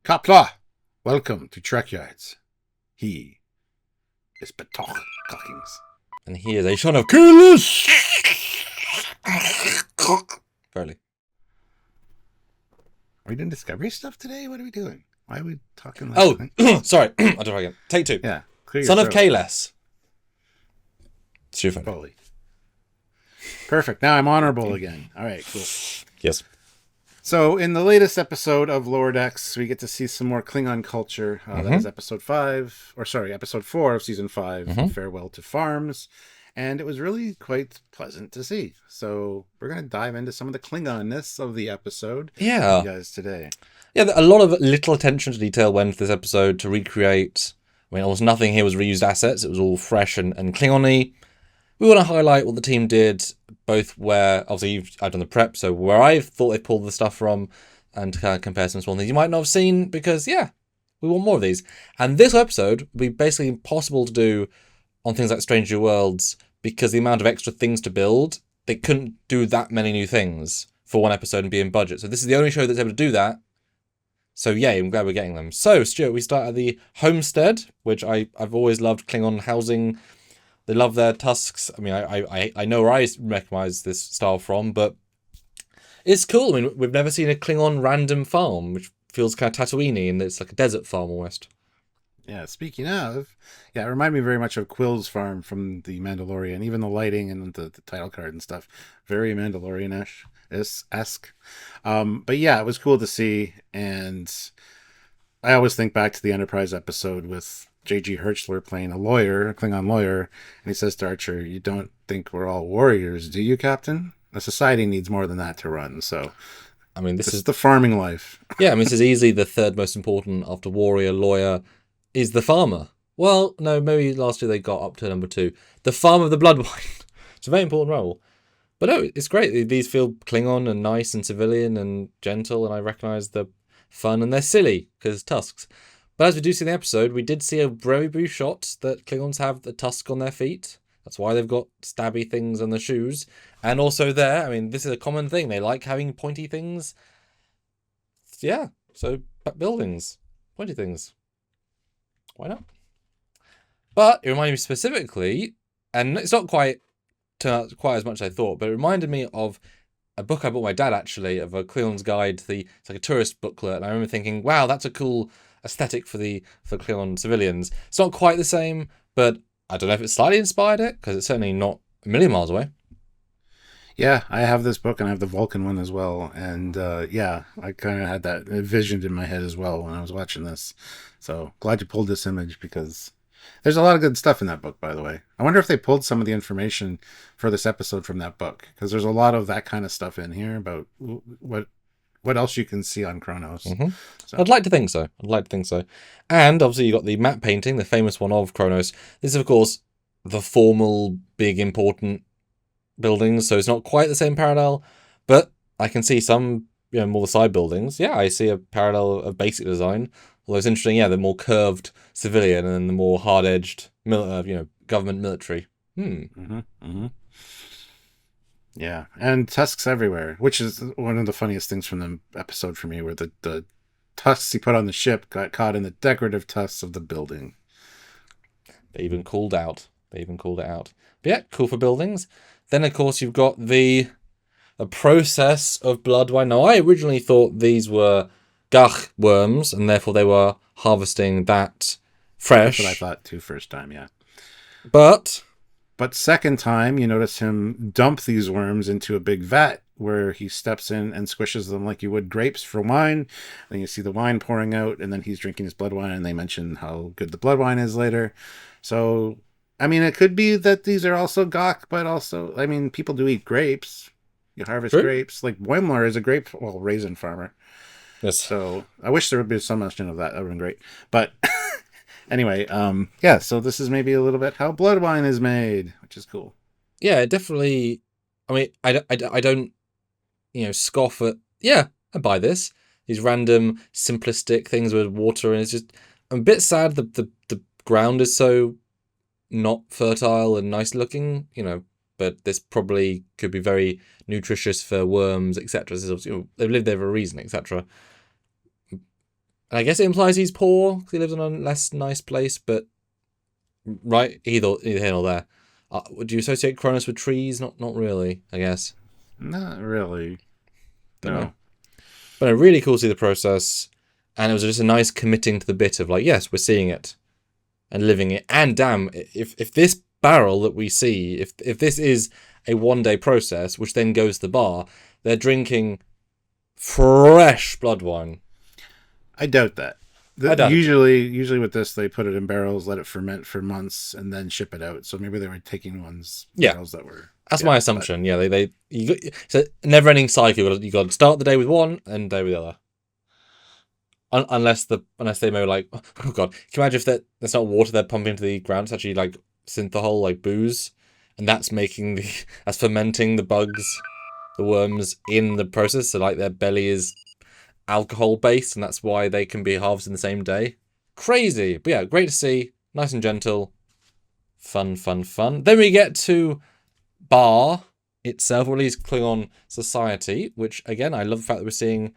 Kapla, welcome to Trekyards. He is Batoch Cockings. And he is a son of Killers! Barely. Are we doing Discovery stuff today? What are we doing? Why are we talking like that? Sorry. I'll do it again. Take two. Yeah. Son of Kalis. Super. Foley. Perfect. Now I'm honorable again. All right, cool. Yes. So in the latest episode of Lower Decks, we get to see some more Klingon culture. That is episode 4 of season 5, Farewell to Farms. And it was really quite pleasant to see. So we're going to dive into some of the Klingonness of the episode. Yeah. For you guys today. Yeah, a lot of little attention to detail went to this episode to recreate. I mean, almost nothing here was reused assets. It was all fresh and Klingon-y. We want to highlight what the team did, both where, obviously, I've done the prep, so where I thought they pulled the stuff from, and kind of compare some small things you might not have seen, because, yeah, we want more of these. And this episode would be basically impossible to do on things like Stranger Worlds, because the amount of extra things to build, they couldn't do that many new things for one episode and be in budget. So this is the only show that's able to do that. So yay, I'm glad we're getting them. So, Stuart, we start at the Homestead, which I've always loved Klingon housing. They love their tusks. I mean, I know where I recognise this style from, but it's cool. I mean, we've never seen a Klingon random farm, which feels kind of Tatooine-y, and it's like a desert farm almost. Yeah, speaking of, it reminded me very much of Quill's farm from The Mandalorian. Even the lighting and the title card and stuff, very Mandalorian-esque. But yeah, it was cool to see, and I always think back to the Enterprise episode with J.G. Hertzler playing a Klingon lawyer, and he says to Archer, "You don't think we're all warriors, do you, Captain? A society needs more than that to run." So, I mean, this is the farming life. Yeah, I mean, this is easily the third most important after warrior, lawyer, is the farmer. Well, no, maybe last year they got up to number 2. The farm of the blood wine. It's a very important role. But no, it's great. These feel Klingon and nice and civilian and gentle, and I recognise the fun, and they're silly, because tusks. But as we do see in the episode, we did see a very brief shot that Klingons have the tusk on their feet. That's why they've got stabby things on their shoes. And also there, I mean, this is a common thing. They like having pointy things. Yeah, so buildings, pointy things. Why not? But it reminded me specifically, and it's not quite as much as I thought, but it reminded me of a book I bought my dad, actually, of a Klingons guide. It's like a tourist booklet, and I remember thinking, wow, that's a cool aesthetic for Klingon civilians. It's not quite the same, but I don't know if it slightly inspired it, because it's certainly not a million miles away. Yeah, I have this book, and I have the Vulcan one as well, and I kind of had that envisioned in my head as well when I was watching this. So glad you pulled this image, because there's a lot of good stuff in that book, by the way. I wonder if they pulled some of the information for this episode from that book, because there's a lot of that kind of stuff in here about what else you can see on Kronos. So. I'd like to think so. And obviously you got the map painting, the famous one of Kronos. This is, of course, the formal, big, important buildings, so it's not quite the same parallel, but I can see some, more the side buildings. Yeah, I see a parallel of basic design. Although it's interesting, the more curved civilian and the more hard-edged, government military. Yeah, and tusks everywhere, which is one of the funniest things from the episode for me, where the tusks he put on the ship got caught in the decorative tusks of the building. They even called it out. But yeah, cool for buildings. Then, of course, you've got the process of blood wine. Now, I originally thought these were gach worms, and therefore they were harvesting that fresh. That's what I thought too first time, yeah. But second time, you notice him dump these worms into a big vat where he steps in and squishes them like you would grapes for wine. Then you see the wine pouring out, and then he's drinking his blood wine, and they mention how good the blood wine is later. So, I mean, it could be that these are also gach, but also, I mean, people do eat grapes. You harvest grapes. Like, Boimler is a raisin farmer. Yes. So, I wish there would be some mention of that. That would have been great. But anyway, so this is maybe a little bit how blood wine is made, which is cool. Yeah, definitely. I mean, I don't, scoff at, I buy this. These random, simplistic things with water, and it's just, I'm a bit sad that the ground is so not fertile and nice looking, but this probably could be very nutritious for worms, etc. They've lived there for a reason, etc. And I guess it implies he's poor because he lives in a less nice place, but right, either here or there. Would you associate Cronus with trees? Not really, I guess. Not really. Don't No. know. But really cool to see the process, and it was just a nice committing to the bit of like, yes, we're seeing it and living it. And damn, if this barrel that we see, if this is a 1-day process, which then goes to the bar, they're drinking fresh blood wine. I doubt that. I doubt it. Usually with this, they put it in barrels, let it ferment for months, and then ship it out. So maybe they were taking barrels that were. That's my assumption. Yeah, it's a never-ending cycle. You got to start the day with one and day with the other. Unless they may like, oh god, can you imagine if that's not water they're pumping into the ground? It's actually like synthahol, like booze, and that's fermenting the bugs, the worms in the process. So like their belly is alcohol based, and that's why they can be harvested in the same day. Crazy, but yeah, great to see. Nice and gentle. Fun. Then we get to bar itself, or at least Klingon society, which again, I love the fact that we're seeing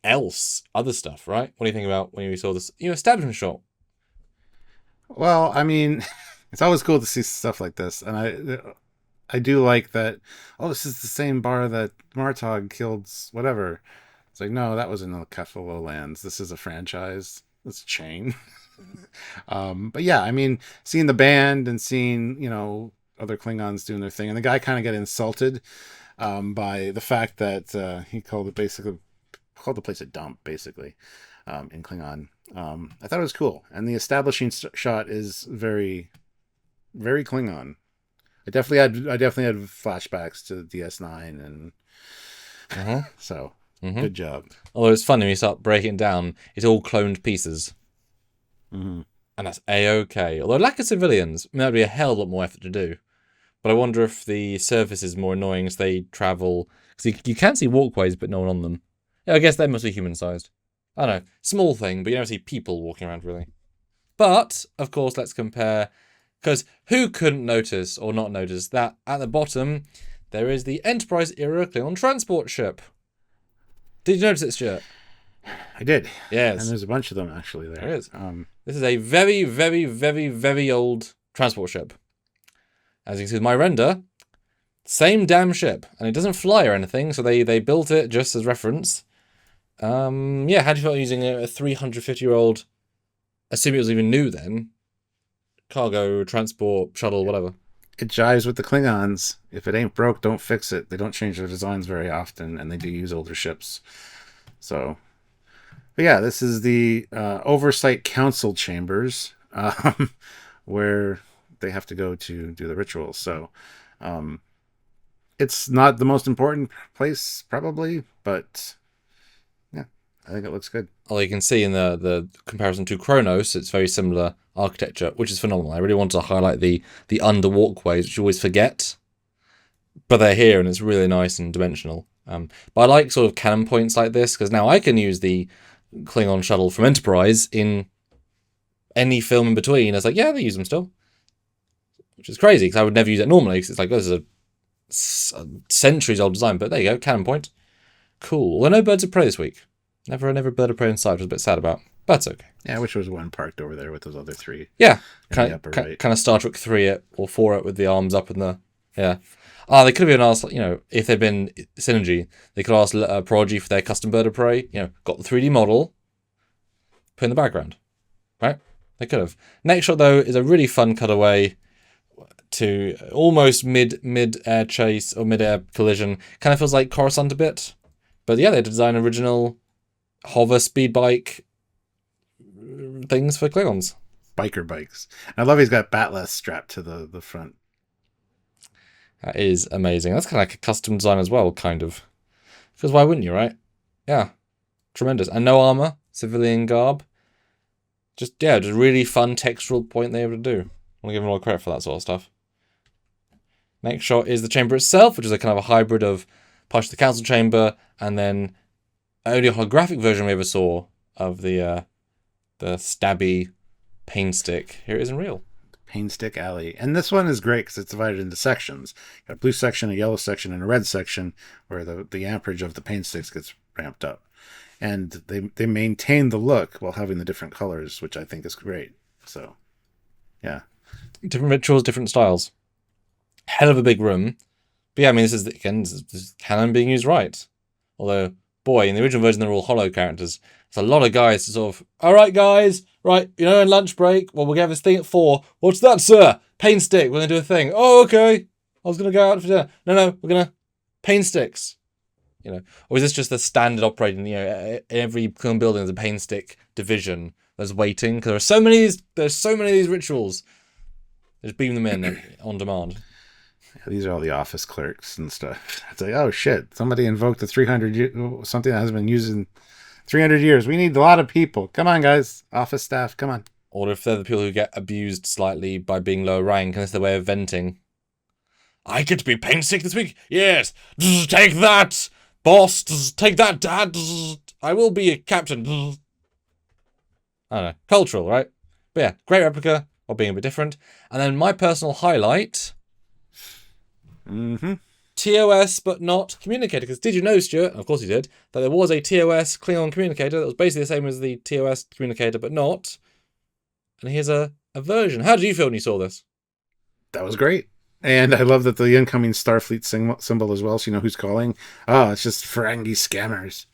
other stuff, right? What do you think about when you saw this, establishment shot? Well, I mean, it's always cool to see stuff like this, and I do like that. Oh, this is the same bar that Martog killed. Whatever. It's like, no, that was in the Kefalo lands. This is a franchise. It's a chain. But yeah, I mean, seeing the band and seeing other Klingons doing their thing, and the guy kind of get insulted by the fact that he called the place a dump, basically, in Klingon. I thought it was cool, and the establishing shot is very, very Klingon. I definitely had flashbacks to DS9, and so good job. Although it's funny when you start breaking it down, it's all cloned pieces, and that's a-okay. Although lack of civilians, that'd be a hell of a lot more effort to do. But I wonder if the surface is more annoying as they travel, because you can see walkways, but no one on them. Yeah, I guess they must be human-sized. I don't know, small thing, but you never see people walking around, really. But, of course, let's compare, because who couldn't notice or not notice that at the bottom, there is the Enterprise-era Klingon transport ship. Did you notice it, Stuart? I did. Yes. And there's a bunch of them, actually, there. There is. This is a very, very, very, very old transport ship. As you can see with my render, same damn ship. And it doesn't fly or anything, so they built it just as reference. How do you feel using a 350-year-old, assuming it was even new then, cargo, transport, shuttle, whatever? It jives with the Klingons. If it ain't broke, don't fix it. They don't change their designs very often, and they do use older ships. So, but yeah, this is the Oversight Council chambers, where they have to go to do the rituals. So, it's not the most important place, probably, but yeah, I think it looks good. Well, you can see in the comparison to Kronos, it's very similar architecture, which is phenomenal. I really want to highlight the under walkways, which you always forget, but they're here and it's really nice and dimensional. But I like sort of cannon points like this, because now I can use the Klingon shuttle from Enterprise in any film in between. It's like, yeah, they use them still, which is crazy, because I would never use it normally, because it's like, this is a centuries old design. But there you go, cannon point. Cool. Well, no birds of prey this week. Never bird of prey in sight, which I was a bit sad about. But it's okay. Yeah, I wish there was one parked over there with those other three. Yeah, Kind of Star Trek 3 it, or 4 it with the arms up in the... Yeah. They could have even asked, if they'd been Synergy, they could have asked Prodigy for their custom bird of prey, got the 3D model, put in the background. Right? They could have. Next shot, though, is a really fun cutaway to almost mid-air chase or mid-air collision. Kind of feels like Coruscant a bit. But yeah, they design original hover speed bike things for Klingons. Biker bikes. And I love he's got batless strapped to the front. That is amazing. That's kind of like a custom design as well, kind of. Because why wouldn't you, right? Yeah. Tremendous. And no armor, civilian garb. Just really fun textural point they're able to do. I want to give them all credit for that sort of stuff. Next shot is the chamber itself, which is a kind of a hybrid of partially the council chamber and then only a holographic version we ever saw of the stabby pain stick. Here it is in real. Pain stick alley. And this one is great because it's divided into sections. Got a blue section, a yellow section, and a red section where the amperage of the pain sticks gets ramped up. And they maintain the look while having the different colors, which I think is great. So, yeah. Different rituals, different styles. Hell of a big room. But yeah, I mean, this is canon being used right. Although, boy, in the original version, they're all hollow characters. It's a lot of guys to sort of, all right, guys, right, in lunch break, well, we'll have this thing at 4. What's that, sir? Paint stick, we're going to do a thing. Oh, okay. I was going to go out for dinner. No, we're going to paint sticks. Or is this just the standard operating, in every Klingon building there's a paint stick division that's waiting? Because there's so many of these rituals. Just beam them in on demand. Yeah, these are all the office clerks and stuff. It's like, oh shit, somebody invoked the 300 something that has been used in 300 years. We need a lot of people. Come on, guys. Office staff, come on. Or if they're the people who get abused slightly by being low rank, and it's their way of venting. I get to be paint stick this week? Yes. Take that, boss. Take that, dad. I will be a captain. I don't know. Cultural, right? But yeah, great replica of being a bit different. And then my personal highlight... TOS, but not Communicator. Because did you know, Stuart, of course you did, that there was a TOS Klingon Communicator that was basically the same as the TOS Communicator, but not. And here's a version. How did you feel when you saw this? That was great. And I love that the incoming Starfleet symbol as well, so you know who's calling. Oh, it's just Ferengi scammers.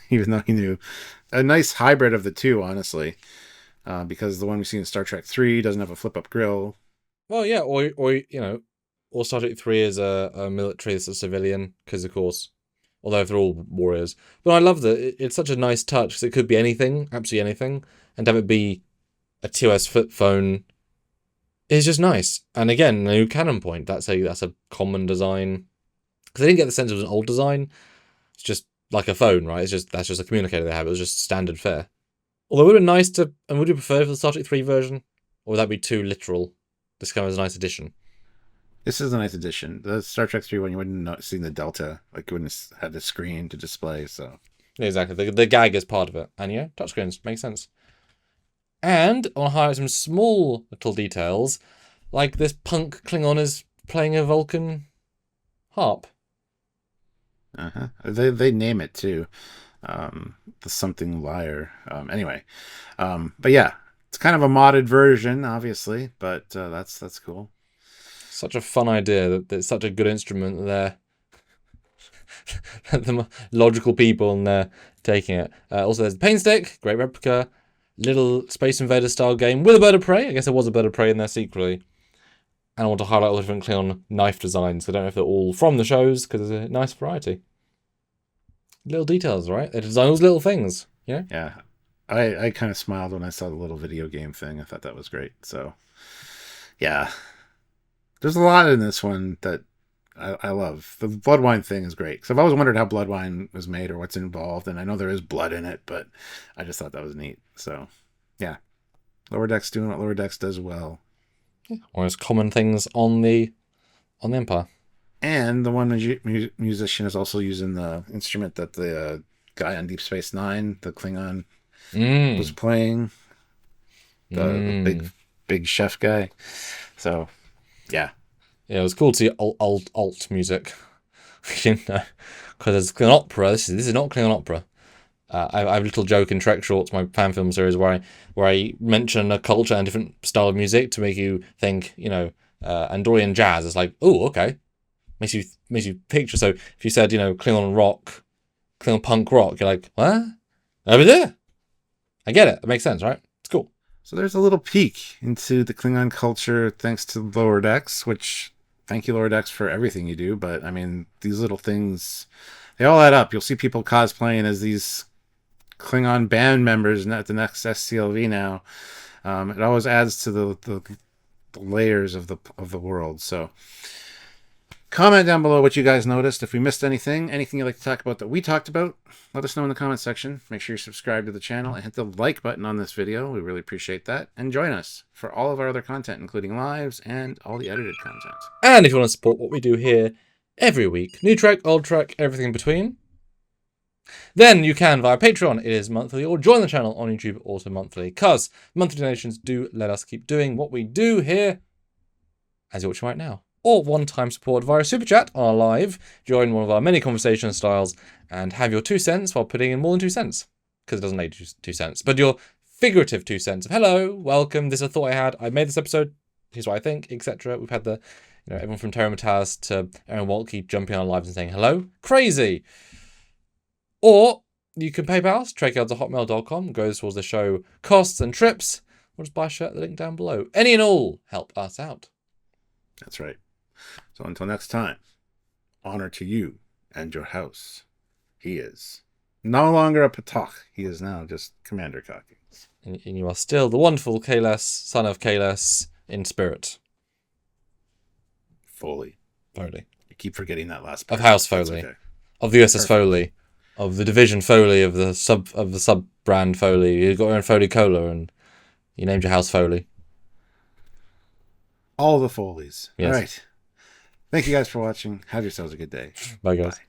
Even though he knew. A nice hybrid of the two, honestly. Because the one we see in Star Trek 3 doesn't have a flip-up grill. Well, yeah, or Star Trek 3 is a military that's a civilian, because of course, although they're all warriors. But I love that it's such a nice touch, because it could be anything, absolutely anything, and to have it be a TOS flip phone is just nice. And again, a new canon point. That's a common design, because I didn't get the sense it was an old design. It's just like a phone, right? That's just a communicator they have. It was just standard fare. Although it would have been nice to, and would you prefer for the Star Trek 3 version, or would that be too literal? This kind of is a nice addition. This is a nice addition. The Star Trek 3 one, you wouldn't have seen the Delta. Like, you wouldn't have had the screen to display, so... Yeah, exactly. The gag is part of it. And yeah, touchscreens. Makes sense. And I want to highlight some small little details, like this punk Klingon is playing a Vulcan harp. Uh-huh. They name it, too. The something lyre. Anyway. But yeah, it's kind of a modded version, obviously, but that's cool. Such a fun idea that it's such a good instrument that they're the logical people and they're taking it. Also, there's the paint stick, great replica, little Space Invader style game with a bird of prey. I guess there was a bird of prey in there secretly. And I want to highlight all the different Klingon knife designs. I don't know if they're all from the shows because there's a nice variety. Little details, right? They design those little things, Yeah. I kind of smiled when I saw the little video game thing. I thought that was great. So, yeah. There's a lot in this one that I love. The blood wine thing is great. Because I've always wondered how blood wine was made or what's involved. And I know there is blood in it, but I just thought that was neat. So, yeah. Lower Decks doing what Lower Decks does well. Yeah. Or as common things on the Empire. And the one musician is also using the instrument that the guy on Deep Space Nine, the Klingon, was playing. The big chef guy. So... Yeah, it was cool to see alt music, because it's Klingon opera. This is not Klingon opera. I have a little joke in Trek Shorts, my fan film series, where I mention a culture and different style of music to make you think, Andorian jazz. It's like, oh, okay, makes you picture. So if you said, Klingon rock, Klingon punk rock, you're like, what? Over there. I get it. It makes sense, right? It's cool. So there's a little peek into the Klingon culture thanks to Lower Decks, which, thank you, Lower Decks, for everything you do. But, I mean, these little things, they all add up. You'll see people cosplaying as these Klingon band members at the next SCLV now. It always adds to the layers of the world. So comment down below what you guys noticed. If we missed anything you'd like to talk about that we talked about, let us know in the comment section. Make sure you subscribe to the channel and hit the like button on this video. We really appreciate that. And join us for all of our other content, including lives and all the edited content. And if you want to support what we do here every week, new Trek, old Trek, everything in between, then you can via Patreon. It is monthly, or join the channel on YouTube, also monthly, because monthly donations do let us keep doing what we do here, as you're watching right now. or one-time support via Super Chat on our live. Join one of our many conversation styles and have your 2 cents while putting in more than 2 cents. Because it doesn't need 2 cents. But your figurative 2 cents of, hello, welcome, this is a thought I had, I made this episode, here's what I think, etc. We've had the, everyone from Terra Mataz to Aaron Waltke jumping on lives and saying hello. Crazy! Or you can PayPal us, trekyards@hotmail.com, goes towards the show costs and trips, or just buy a shirt, the link down below. Any and all help us out. That's right. So until next time, honor to you and your house. He is no longer a Patok. He is now just Commander Cockings. And you are still the wonderful Kalas, son of Kalas, in spirit. Foley. Foley. You keep forgetting that last part. Of House Foley. Okay. Of the USS Foley. Of the division Foley, of the sub brand Foley. You got your own Foley Cola and you named your house Foley. All the Foleys. Yes. All right. Thank you guys for watching. Have yourselves a good day. Bye, guys. Bye.